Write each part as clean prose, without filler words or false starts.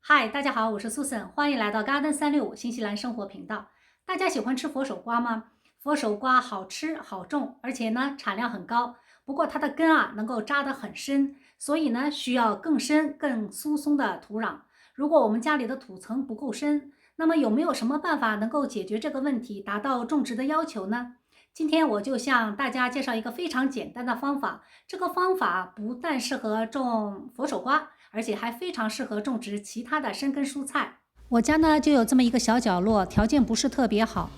嗨，大家好，我是 Susan，欢迎来到 Garden 365新西兰生活频道。大家喜欢吃佛手瓜吗？佛手瓜好吃好种，而且呢产量很高。不过它的根能够扎得很深，所以呢需要更深、更疏松的土壤。如果我们家里的土层不够深，那么有没有什么办法能够解决这个问题，达到种植的要求呢？今天我就向大家介绍一个非常简单的方法。这个方法不但适合种佛手瓜，而且还非常适合种植其他的深根蔬菜。我家呢就有这么一个小角落，条件不是特别好。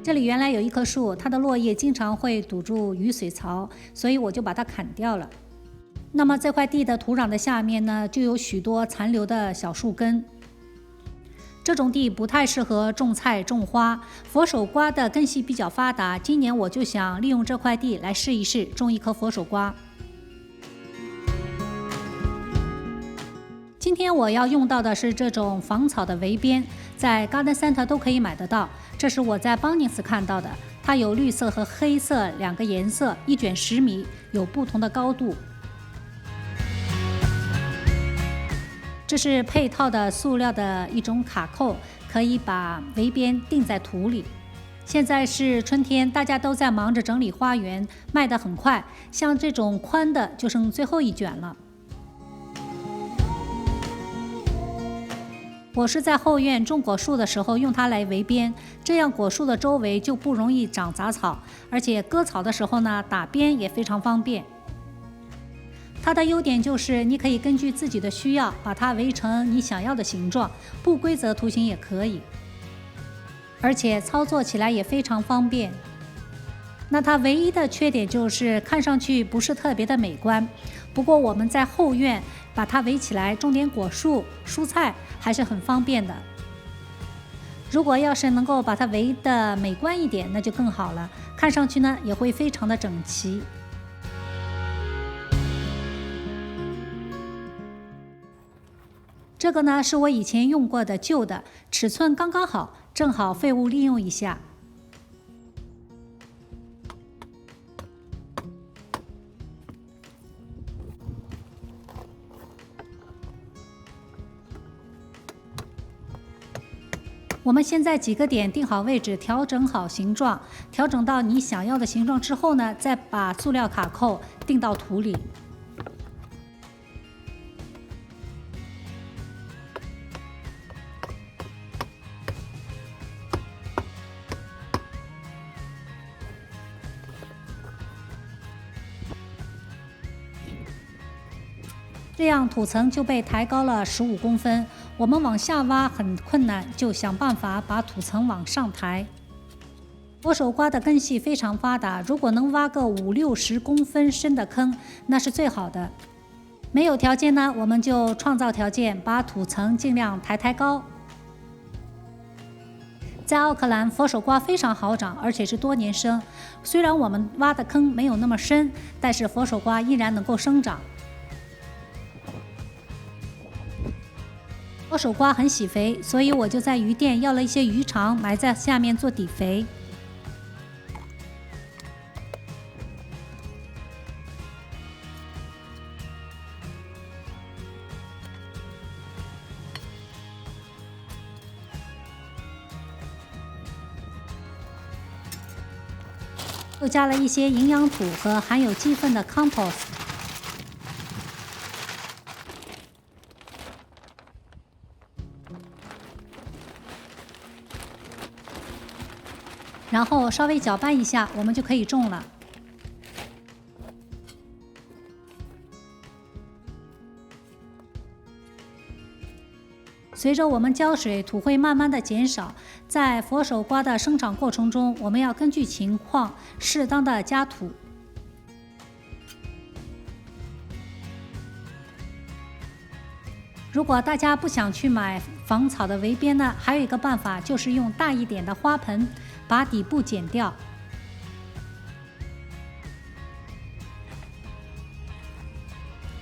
这里原来有一棵树，它的落叶经常会堵住雨水槽，所以我就把它砍掉了。那么这块地的土壤的下面呢，就有许多残留的小树根。这种地不太适合种菜种花，佛手瓜的根系比较发达。今年我就想利用这块地来试一试种一棵佛手瓜。今天我要用到的是这种防草的围边，在 Garden Center 都可以买得到。这是我在 Bunnings 看到的，它有绿色和黑色两个颜色，一卷10米，有不同的高度。这是配套的塑料的一种卡扣，可以把围边钉在土里。现在是春天，大家都在忙着整理花园，卖得很快。像这种宽的就剩最后一卷了。我是在后院种果树的时候用它来围边，这样果树的周围就不容易长杂草，而且割草的时候呢，打边也非常方便。它的优点就是你可以根据自己的需要把它围成你想要的形状，不规则图形也可以，而且操作起来也非常方便。那它唯一的缺点就是看上去不是特别的美观，不过我们在后院把它围起来，种点果树、蔬菜还是很方便的。如果要是能够把它围得美观一点，那就更好了，看上去呢也会非常的整齐。这个呢是我以前用过的旧的，尺寸刚刚好，正好废物利用一下。我们先在几个点定好位置，调整好形状，调整到你想要的形状之后呢，再把塑料卡扣钉到土里。这样土层就被抬高了15公分，我们往下挖很困难，就想办法把土层往上抬。佛手瓜的根系非常发达，如果能挖个50-60公分深的坑，那是最好的。没有条件呢，我们就创造条件，把土层尽量抬高。在奥克兰，佛手瓜非常好长，而且是多年生。虽然我们挖的坑没有那么深，但是佛手瓜依然能够生长。佛手瓜很喜肥，所以我就在鱼店要了一些鱼肠，埋在下面做底肥。又加了一些营养土和含有鸡粪的 compost。然后稍微搅拌一下，我们就可以种了。随着我们浇水，土会慢慢的减少。在佛手瓜的生长过程中，我们要根据情况适当的加土。如果大家不想去买防草的围边呢，还有一个办法，就是用大一点的花盆把底部剪掉。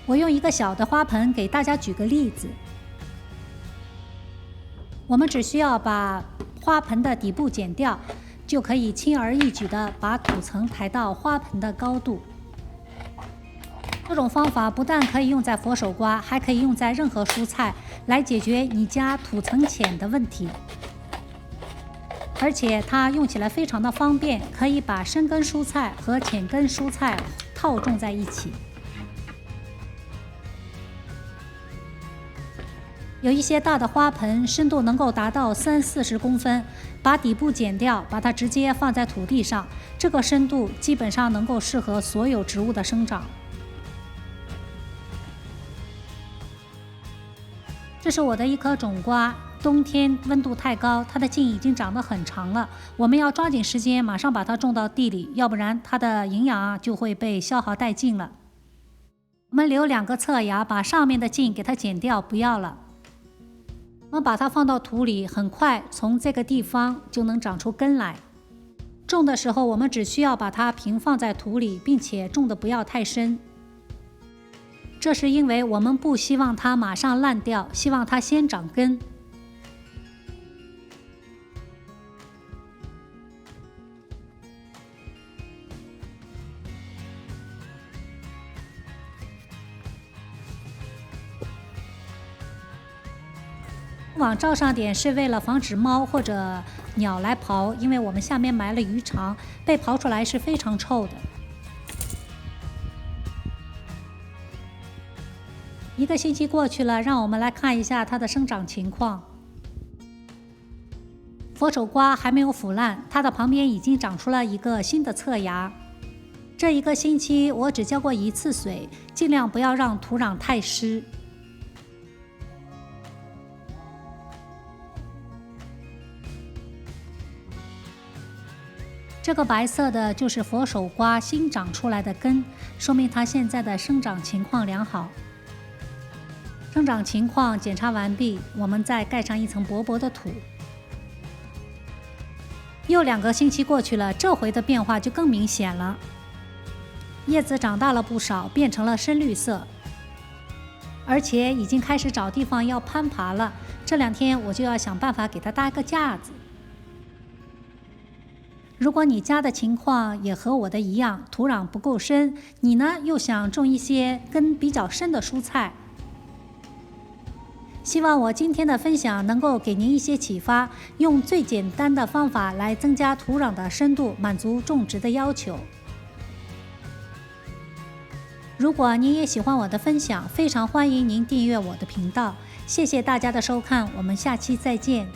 我用一个小的花盆给大家举个例子。我们只需要把花盆的底部剪掉，就可以轻而易举地把土层抬到花盆的高度。这种方法不但可以用在佛手瓜，还可以用在任何蔬菜，来解决你家土层浅的问题。而且它用起来非常的方便，可以把深根蔬菜和浅根蔬菜套种在一起。有一些大的花盆，深度能够达到30-40公分，把底部剪掉，把它直接放在土地上，这个深度基本上能够适合所有植物的生长。这是我的一颗种瓜，冬天温度太高，它的茎已经长得很长了，我们要抓紧时间马上把它种到地里，要不然它的营养就会被消耗殆尽了。我们留2个侧芽，把上面的茎给它剪掉，不要了。我们把它放到土里，很快从这个地方就能长出根来。种的时候，我们只需要把它平放在土里，并且种的不要太深。这是因为我们不希望它马上烂掉，希望它先长根。网罩上点是为了防止猫或者鸟来刨，因为我们下面埋了鱼肠，被刨出来是非常臭的。1个星期过去了，让我们来看一下它的生长情况。佛手瓜还没有腐烂，它的旁边已经长出了一个新的侧芽。这1个星期我只浇过1次水，尽量不要让土壤太湿。这个白色的就是佛手瓜新长出来的根，说明它现在的生长情况良好。生长情况检查完毕，我们再盖上一层薄薄的土。又2个星期过去了，这回的变化就更明显了。叶子长大了不少，变成了深绿色，而且已经开始找地方要攀爬了。这2天我就要想办法给它搭个架子。如果你家的情况也和我的一样，土壤不够深，你呢又想种一些根比较深的蔬菜，希望我今天的分享能够给您一些启发，用最简单的方法来增加土壤的深度，满足种植的要求。如果您也喜欢我的分享，非常欢迎您订阅我的频道。谢谢大家的收看，我们下期再见。